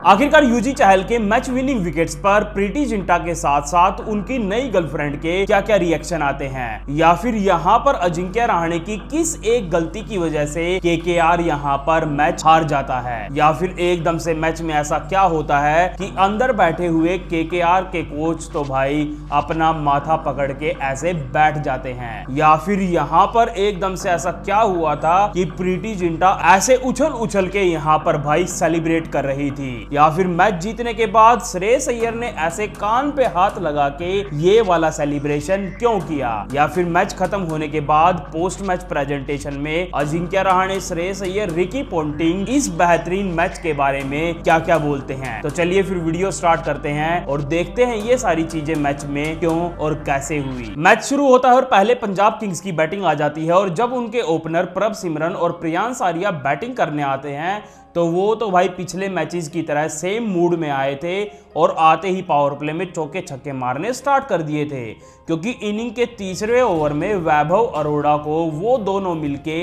आखिरकार युजी चहल के match winning wickets पर प्रीति जिंटा के साथ साथ उनकी नई गर्लफ्रेंड के क्या क्या रिएक्शन आते हैं, या फिर यहाँ पर अजिंक्य रहाणे की किस एक गलती की वजह से केकेआर यहाँ पर मैच हार जाता है, या फिर एकदम से मैच में ऐसा क्या होता है कि अंदर बैठे हुए केकेआर के कोच तो भाई अपना माथा पकड़ के ऐसे बैठ जाते हैं, या फिर यहाँ पर एकदम से ऐसा क्या हुआ था कि प्रीति जिंटा ऐसे उछल उछल के यहाँ पर भाई सेलिब्रेट कर रही थी, या फिर मैच जीतने के बाद श्रेयस अय्यर ने ऐसे कान पे हाथ लगा के ये वाला सेलिब्रेशन क्यों किया, या फिर मैच खत्म होने के बाद पोस्ट मैच प्रेजेंटेशन में अजिंक्य रहाणे, श्रेयस अय्यर, रिकी पोंटिंग इस बेहतरीन मैच के बारे में क्या क्या बोलते हैं। तो चलिए फिर वीडियो स्टार्ट करते हैं और देखते हैं ये सारी चीजें मैच में क्यों और कैसे हुई। मैच शुरू होता है और पहले पंजाब किंग्स की बैटिंग आ जाती है, और जब उनके ओपनर प्रभ सिमरन और प्रियांश आर्या बैटिंग करने आते हैं तो वो तो भाई पिछले मैचेस की तरह सेम मूड में आए थे और आते ही पावर प्ले में चौके छक्के मारने स्टार्ट कर दिए थे, क्योंकि इनिंग के तीसरे ओवर में वैभव अरोड़ा को वो दोनों मिलके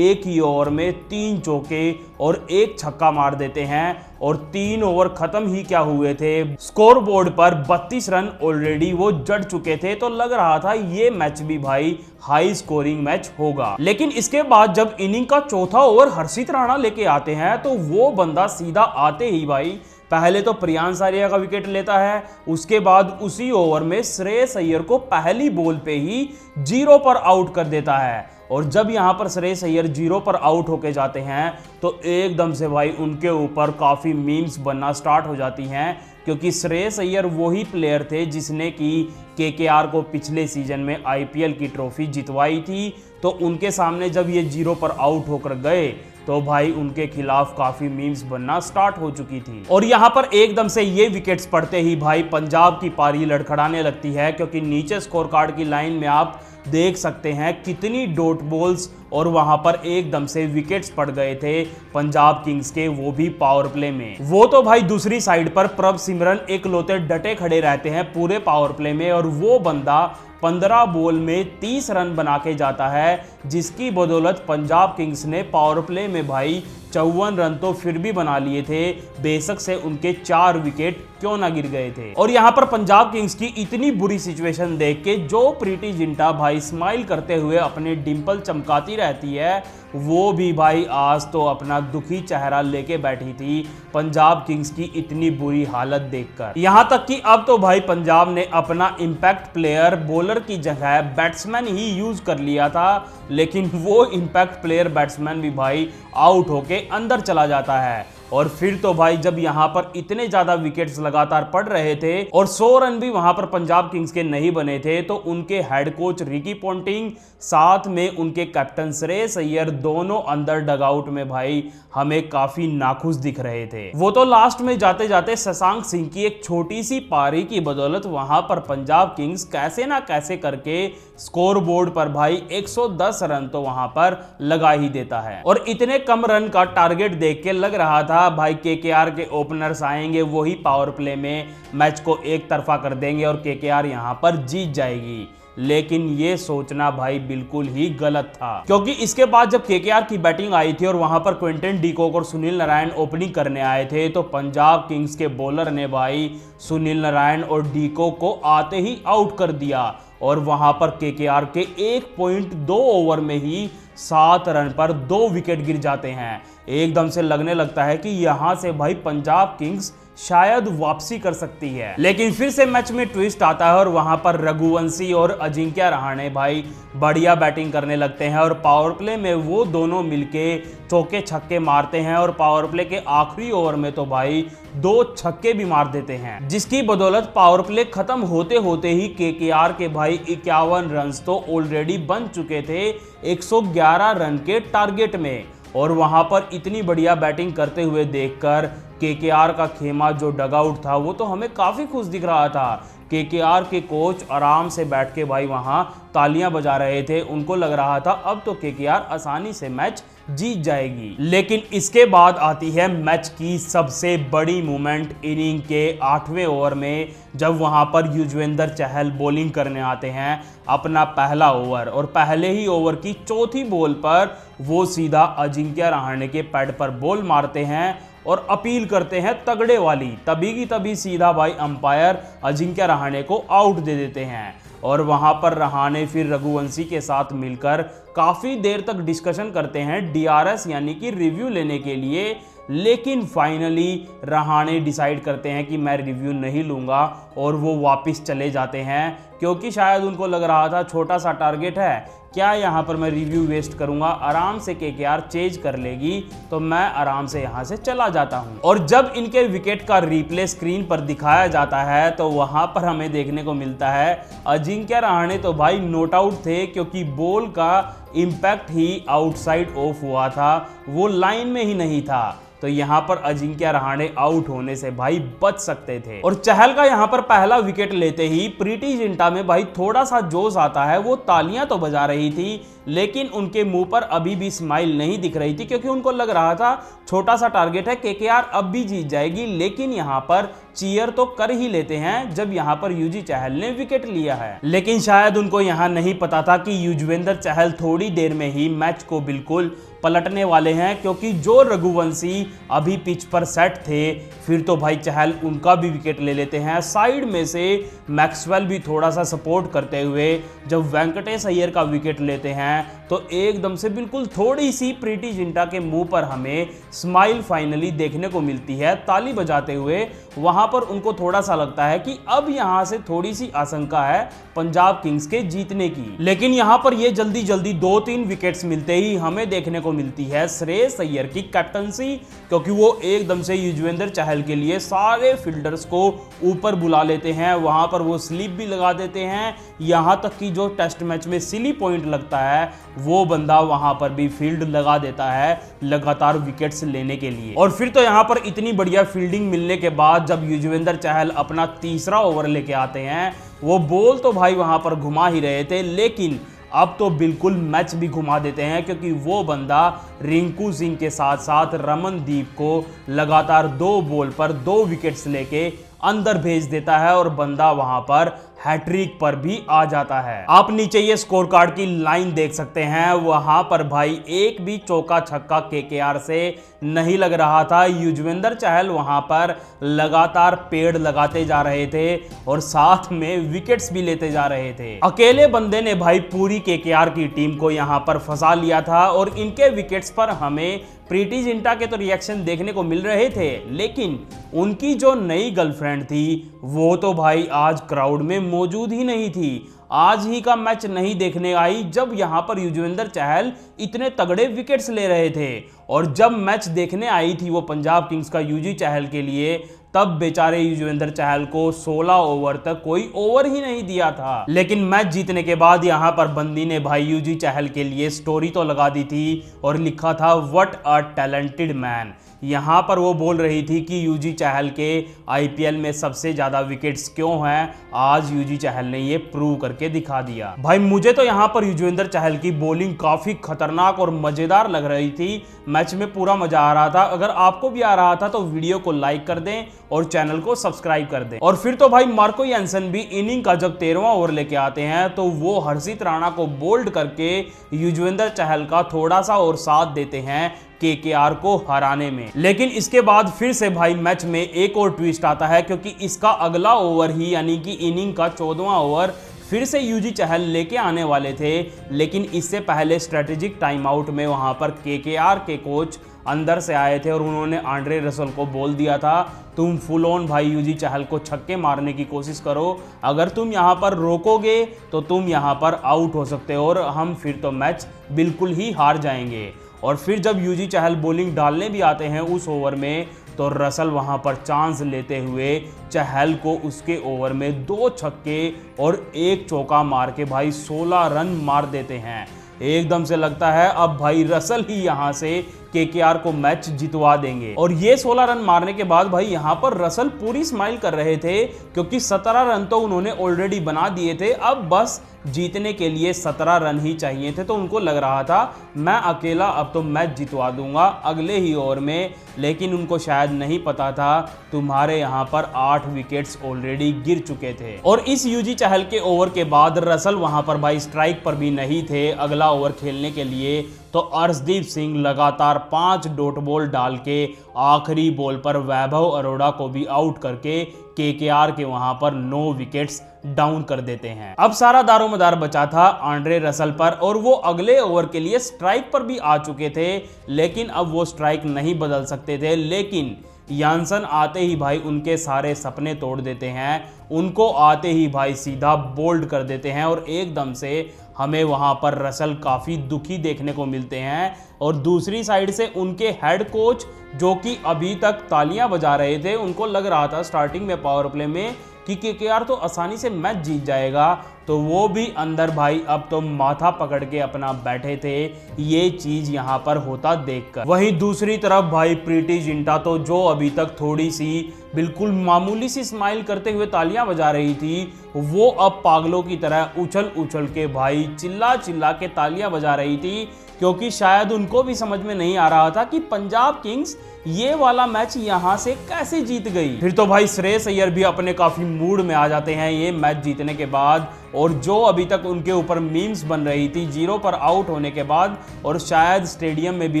एक ही ओवर में 3 चौके और 1 छक्का मार देते हैं, और 3 ओवर खत्म ही क्या हुए थे, स्कोर बोर्ड पर 32 रन ऑलरेडी वो जड़ चुके थे। तो लग रहा था ये मैच भी भाई हाई स्कोरिंग मैच होगा। लेकिन इसके बाद जब इनिंग का चौथा ओवर हर्षित राणा लेके आते हैं तो वो बंदा सीधा आते ही भाई पहले तो प्रियांश आर्या का विकेट लेता है, उसके बाद उसी ओवर में श्रेयस अय्यर को पहली बॉल पे ही 0 पर आउट कर देता है। और जब यहां पर श्रेयस अय्यर 0 पर आउट होके जाते हैं तो एकदम से भाई उनके ऊपर काफ़ी मीम्स बनना स्टार्ट हो जाती हैं, क्योंकि श्रेयस अय्यर वही प्लेयर थे जिसने कि केकेआर को पिछले सीजन में आईपीएल की ट्रॉफी जितवाई थी। तो उनके सामने जब ये 0 पर आउट होकर गए तो भाई उनके खिलाफ काफी मीम्स बनना स्टार्ट हो चुकी थी। और यहां पर एकदम से ये विकेट्स पड़ते ही भाई पंजाब की पारी लड़खड़ाने लगती है, क्योंकि नीचे स्कोर कार्ड की लाइन में आप देख सकते हैं कितनी डॉट बॉल्स और वहां पर एकदम से विकेट्स पड़ गए थे पंजाब किंग्स के, वो भी पावर प्ले में। वो तो भाई दूसरी साइड पर प्रभ सिमरन एकलौते डटे खड़े रहते हैं पूरे पावर प्ले में, और वो बंदा 15 बॉल में 30 रन बना के जाता है, जिसकी बदौलत पंजाब किंग्स ने पावर प्ले में भाई 54 रन तो फिर भी बना लिए थे, बेशक से उनके 4 विकेट क्यों ना गिर गए थे। और यहां पर पंजाब किंग्स की इतनी बुरी सिचुएशन देख के जो प्रीति जिंटा भाई स्माइल करते हुए अपने डिंपल चमकाती रहती है, वो भी भाई आज तो अपना दुखी चेहरा लेके बैठी थी पंजाब किंग्स की इतनी बुरी हालत देखकर। यहां तक कि अब तो भाई पंजाब ने अपना इंपैक्ट प्लेयर बॉलर की जगह बैट्समैन ही यूज कर लिया था, लेकिन वो इंपैक्ट प्लेयर बैट्समैन भी भाई आउट होके अंदर चला जाता है। और फिर तो भाई जब यहां पर इतने ज्यादा विकेट्स लगातार पड़ रहे थे और 100 रन भी वहां पर पंजाब किंग्स के नहीं बने थे, तो उनके हेड कोच रिकी पोंटिंग साथ में उनके कैप्टन श्रेयस अय्यर दोनों अंदर डगआउट में भाई हमें काफी नाखुश दिख रहे थे। वो तो लास्ट में जाते जाते शशांक सिंह की एक छोटी सी पारी की बदौलत वहां पर पंजाब किंग्स कैसे ना कैसे करके स्कोर बोर्ड पर भाई 110 रन तो वहां पर लगा ही देता है। और इतने कम रन का टारगेट देख के लग रहा था भाई केकेआर के ओपनर्स आएंगे, वही पावर प्ले में मैच को एक तरफा कर देंगे और केकेआर यहां पर जीत जाएगी। लेकिन ये सोचना भाई बिल्कुल ही गलत था, क्योंकि इसके बाद जब केकेआर की बैटिंग आई थी और वहां पर क्विंटन डीकॉक और सुनील नारायण ओपनिंग करने आए थे, तो पंजाब किंग्स के बॉलर ने भाई सुनील नारायण और डीकॉक को आते ही आउट कर दिया, और वहां पर केकेआर के 1.2 ओवर में ही 7 रन पर 2 विकेट गिर जाते हैं। एकदम से लगने लगता है कि यहां से भाई पंजाब किंग्स शायद वापसी कर सकती है। लेकिन फिर से मैच में ट्विस्ट आता है और वहां पर रघुवंशी और अजिंक्य रहाणे भाई बढ़िया बैटिंग करने लगते हैं, और पावर प्ले में वो दोनों मिलके चौके छक्के मारते हैं, और पावर प्ले के आखिरी ओवर में तो भाई 2 छक्के भी मार देते हैं, जिसकी बदौलत पावर प्ले खत्म होते होते ही केकेआर के भाई 51 रन तो ऑलरेडी बन चुके थे 111 रन के टारगेट में। और वहां पर इतनी बढ़िया बैटिंग करते हुए देखकर केकेआर का खेमा जो डगआउट था वो तो हमें काफ़ी खुश दिख रहा था। केकेआर के कोच आराम से बैठ के भाई वहां तालियां बजा रहे थे, उनको लग रहा था अब तो केकेआर आसानी से मैच जीत जाएगी। लेकिन इसके बाद आती है मैच की सबसे बड़ी मूवमेंट इनिंग के 8वें ओवर में, जब वहां पर युजवेंद्र चहल बॉलिंग करने आते हैं अपना पहला ओवर, और पहले ही ओवर की चौथी बॉल पर वो सीधा अजिंक्य रहाणे के पैड पर बॉल मारते हैं और अपील करते हैं तगड़े वाली। तभी की तभी सीधा भाई अंपायर अजिंक्य रहाणे को आउट दे देते हैं और वहां पर रहाणे फिर रघुवंशी के साथ मिलकर काफी देर तक डिस्कशन करते हैं डीआरएस यानी कि रिव्यू लेने के लिए। लेकिन फाइनली रहाणे डिसाइड करते हैं कि मैं रिव्यू नहीं लूंगा और वो वापस चले जाते हैं, क्योंकि शायद उनको लग रहा था छोटा सा टारगेट है, क्या यहाँ पर मैं रिव्यू वेस्ट करूंगा, आराम से केकेआर चेज कर लेगी तो मैं आराम से यहाँ से चला जाता हूँ। और जब इनके विकेट का रिप्ले स्क्रीन पर दिखाया जाता है तो वहां पर हमें देखने को मिलता है अजिंक्य रहाणे तो भाई नॉट आउट थे, क्योंकि बॉल का इम्पैक्ट ही आउटसाइड ऑफ हुआ था, वो लाइन में ही नहीं था। तो यहां पर अजिंक्य रहाणे आउट होने से भाई बच सकते थे। और चहल का यहां पर पहला विकेट लेते ही प्रीति जिंटा में भाई थोड़ा सा जोश आता है। वो तालियां तो बजा रही थी लेकिन उनके मुंह पर अभी भी स्माइल नहीं दिख रही थी, क्योंकि उनको लग रहा था छोटा सा टारगेट है, केकेआर अब भी जीत जाएगी। लेकिन यहां पर चीयर तो कर ही लेते हैं जब यहां पर युजी चहल ने विकेट लिया है। लेकिन शायद उनको यहां नहीं पता था कि युजवेंद्र चहल थोड़ी देर में ही मैच को बिल्कुल पलटने वाले हैं, क्योंकि जो रघुवंशी अभी पिच पर सेट थे फिर तो भाई चहल उनका भी विकेट ले लेते हैं। साइड में से मैक्सवेल भी थोड़ा सा सपोर्ट करते हुए जब वेंकटेश अय्यर का विकेट लेते हैं तो एकदम से बिल्कुल थोड़ी सी प्रीति जिंटा के मुंह पर हमें स्माइल फाइनली देखने को मिलती है ताली बजाते हुए। वहां पर उनको थोड़ा सा लगता है कि अब यहां से थोड़ी सी आशंका है पंजाब किंग्स के जीतने की। लेकिन यहां पर ये जल्दी जल्दी 2-3 विकेट्स मिलते ही हमें देखने को मिलती है श्रेयस अय्यर की कैप्टनसी, क्योंकि वो एकदम से युजवेंद्र चहल के लिए सारे फील्डर्स को ऊपर बुला लेते हैं। वहां पर वो स्लिप भी लगा देते हैं, यहां तक कि जो टेस्ट मैच में सिली पॉइंट लगता है वो बंदा वहां पर भी फील्ड लगा देता है लगातार विकेट्स लेने के लिए। और फिर तो यहां पर इतनी बढ़िया फील्डिंग मिलने के बाद जब युजवेंद्र चहल अपना तीसरा ओवर लेके आते हैं, वो बॉल तो भाई वहां पर घुमा ही रहे थे लेकिन अब तो बिल्कुल मैच भी घुमा देते हैं, क्योंकि वो बंदा रिंकू सिंह के साथ साथ रमनदीप को लगातार 2 बॉल पर 2 विकेट्स लेके अंदर भेज देता है और बंदा वहां पर हैट्रिक पर भी आ जाता है। आप नीचे ये स्कोर कार्ड की लाइन देख सकते हैं, वहां पर भाई एक भी चौका छक्का केकेआर से नहीं लग रहा था। युजवेंद्र चहल वहां पर लगातार पेड़ लगाते जा रहे थे और साथ में विकेट्स भी लेते जा रहे थे। अकेले बंदे ने भाई पूरी केकेआर की टीम को यहां पर फंसा लिया था और इनके विकेट्स पर हमें प्रीति जिंटा के तो रिएक्शन देखने को मिल रहे थे, लेकिन उनकी जो नई गर्लफ्रेंड थी वो तो भाई आज क्राउड में मौजूद ही नहीं थी। आज ही का मैच नहीं देखने आई जब यहां पर युजवेंद्र चहल इतने तगड़े विकेट्स ले रहे थे, और जब मैच देखने आई थी वो पंजाब किंग्स का युजी चहल के लिए, तब बेचारे युजवेंद्र चहल को 16 ओवर तक कोई ओवर ही नहीं दिया था। लेकिन मैच जीतने के बाद यहां पर बंदी ने भाई युजी चहल के लिए स्टोरी तो लगा दी थी और लिखा था व्हाट अ टैलेंटेड मैन। यहां पर वो बोल रही थी कि युजी चहल के आईपीएल में सबसे ज्यादा विकेट्स क्यों हैं, आज युजी चहल ने ये प्रूव करके दिखा दिया। भाई मुझे तो यहां पर युजवेंद्र चहल की बॉलिंग काफी खतरनाक और मजेदार लग रही थी, मैच में पूरा मजा आ रहा था। अगर आपको भी आ रहा था तो वीडियो को लाइक कर दें और चैनल को सब्सक्राइब कर दें। और फिर तो भाई मार्को यान्सन भी इनिंग का जब 13वां ओवर लेके आते हैं तो वो हर्षित राणा को बोल्ड करके युजवेंद्र चहल का थोड़ा सा और साथ देते हैं केकेआर को हराने में। लेकिन इसके बाद फिर से भाई मैच में एक और ट्विस्ट आता है, क्योंकि इसका अगला ओवर ही यानी कि इनिंग का 14वां ओवर फिर से युजी चहल लेके आने वाले थे। लेकिन इससे पहले स्ट्रेटेजिक टाइम आउट में वहां पर केकेआर के कोच अंदर से आए थे और उन्होंने आंड्रे रसल को बोल दिया था तुम फुल ऑन भाई युजी चहल को छक्के मारने की कोशिश करो, अगर तुम यहां पर रोकोगे तो तुम यहां पर आउट हो सकते हो और हम फिर तो मैच बिल्कुल ही हार जाएंगे। और फिर जब युजी चहल बॉलिंग डालने भी आते हैं उस ओवर में तो रसल वहां पर चांस लेते हुए चहल को उसके ओवर में 2 छक्के और 1 चौका मार के भाई 16 रन मार देते हैं। एकदम से लगता है अब भाई रसल ही यहां से केकेआर को मैच जितवा देंगे। और ये 16 रन मारने के बाद भाई यहां पर रसल पूरी स्माइल कर रहे थे, क्योंकि 17 रन तो उन्होंने ऑलरेडी बना दिए थे, अब बस जीतने के लिए 17 रन ही चाहिए थे। तो उनको लग रहा था मैं अकेला अब तो मैच जितवा दूंगा अगले ही ओवर में। लेकिन उनको शायद नहीं पता था तुम्हारे यहां पर 8 विकेट्स ऑलरेडी गिर चुके थे। और इस युजी चहल के ओवर के बाद रसल वहां पर भाई स्ट्राइक पर भी नहीं थे अगला ओवर खेलने के लिए, तो अर्शदीप सिंह लगातार 5 डॉट बॉल डाल के आखिरी बॉल पर वैभव अरोड़ा को भी आउट करके केकेआर के वहां पर 9 विकेट्स डाउन कर देते हैं। अब सारा दारोमदार बचा था आंड्रे रसल पर और वो अगले ओवर के लिए स्ट्राइक पर भी आ चुके थे, लेकिन अब वो स्ट्राइक नहीं बदल सकते थे। लेकिन यानसन आते ही भाई उनके सारे सपने तोड़ देते हैं, उनको आते ही भाई सीधा बोल्ड कर देते हैं और एकदम से हमें वहां पर रसल काफ़ी दुखी देखने को मिलते हैं। और दूसरी साइड से उनके हेड कोच जो कि अभी तक तालियां बजा रहे थे, उनको लग रहा था स्टार्टिंग में पावर प्ले में कि केकेआर तो आसानी से मैच जीत जाएगा, तो वो भी अंदर भाई अब तो माथा पकड़ के अपना बैठे थे ये चीज यहां पर होता देखकर। वहीं दूसरी तरफ भाई प्रीति जिंटा तो जो अभी तक थोड़ी सी बिल्कुल मामूली सी स्माइल करते हुए तालियां बजा रही थी, वो अब पागलों की तरह उछल उछल के भाई चिल्ला चिल्ला के तालियां बजा रही थी, क्योंकि शायद उनको भी समझ में नहीं आ रहा था कि पंजाब किंग्स ये वाला मैच यहां से कैसे जीत गई। फिर तो भाई श्रेयस अय्यर भी अपने काफी मूड में आ जाते हैं ये मैच जीतने के बाद, और जो अभी तक उनके ऊपर मीम्स बन रही थी 0 पर आउट होने के बाद, और शायद स्टेडियम में भी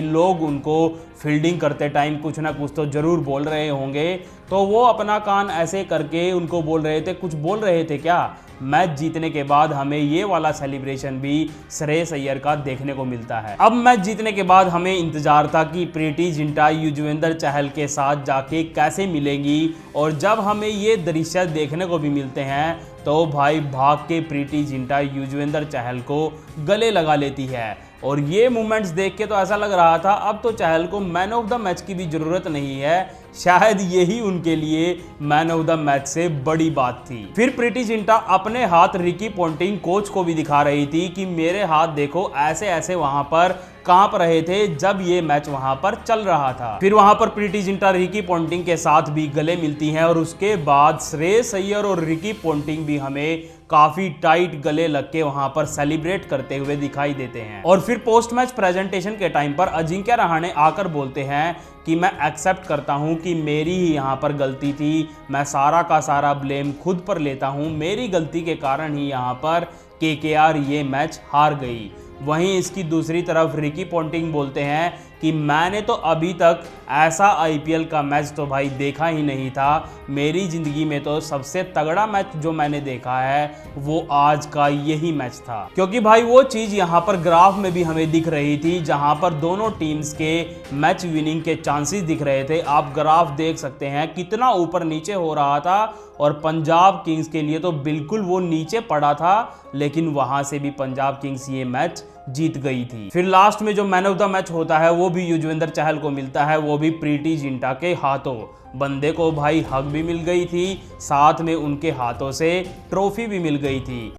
लोग उनको फील्डिंग करते टाइम कुछ ना कुछ तो जरूर बोल रहे होंगे, तो वो अपना कान ऐसे करके उनको बोल रहे थे। कुछ बोल रहे थे क्या? मैच जीतने के बाद हमें ये वाला सेलिब्रेशन भी श्रेयस अय्यर का देखने को मिलता है। अब मैच जीतने के बाद हमें इंतजार था कि प्रीति जिंटा युजवेंद्र चहल के साथ जाके कैसे मिलेंगी, और जब हमें ये दृश्य देखने को भी मिलते हैं तो भाई भाग के प्रीति जिंटा युजवेंद्र चहल को गले लगा लेती है। और ये मोमेंट्स देख के तो ऐसा लग रहा था अब तो चहल को मैन ऑफ द मैच की भी जरूरत नहीं है, शायद यही उनके लिए मैन ऑफ द मैच से बड़ी बात थी। फिर प्रीति जिंटा अपने हाथ रिकी पोंटिंग कोच को भी दिखा रही थी कि मेरे हाथ देखो ऐसे ऐसे वहां पर कांप रहे थे जब ये मैच वहां पर चल रहा था। फिर वहां पर प्रीति जिंटा रिकी पोंटिंग के साथ भी गले मिलती हैं, और उसके बाद श्रेयस अय्यर और रिकी पोंटिंग भी हमें काफी टाइट गले लग के वहां पर सेलिब्रेट करते हुए दिखाई देते हैं। और फिर पोस्ट मैच प्रेजेंटेशन के टाइम पर अजिंक्य रहाणे आकर बोलते हैं कि मैं एक्सेप्ट करता हूं कि मेरी ही यहां पर गलती थी, मैं सारा का सारा ब्लेम खुद पर लेता हूं, मेरी गलती के कारण ही यहां पर केकेआर ये मैच हार गई। वहीं इसकी दूसरी तरफ रिकी पोंटिंग बोलते हैं कि मैंने तो अभी तक ऐसा आईपीएल का मैच तो भाई देखा ही नहीं था, मेरी ज़िंदगी में तो सबसे तगड़ा मैच जो मैंने देखा है वो आज का यही मैच था। क्योंकि भाई वो चीज़ यहाँ पर ग्राफ में भी हमें दिख रही थी जहाँ पर दोनों टीम्स के मैच विनिंग के चांसेस दिख रहे थे। आप ग्राफ देख सकते हैं कितना ऊपर नीचे हो रहा था, और पंजाब किंग्स के लिए तो बिल्कुल वो नीचे पड़ा था, लेकिन वहाँ से भी पंजाब किंग्स ये मैच जीत गई थी। फिर लास्ट में जो मैन ऑफ द मैच होता है वो भी युजवेंद्र चहल को मिलता है, वो भी प्रीति जिंटा के हाथों। बंदे को भाई हक भी मिल गई थी, साथ में उनके हाथों से ट्रॉफी भी मिल गई थी।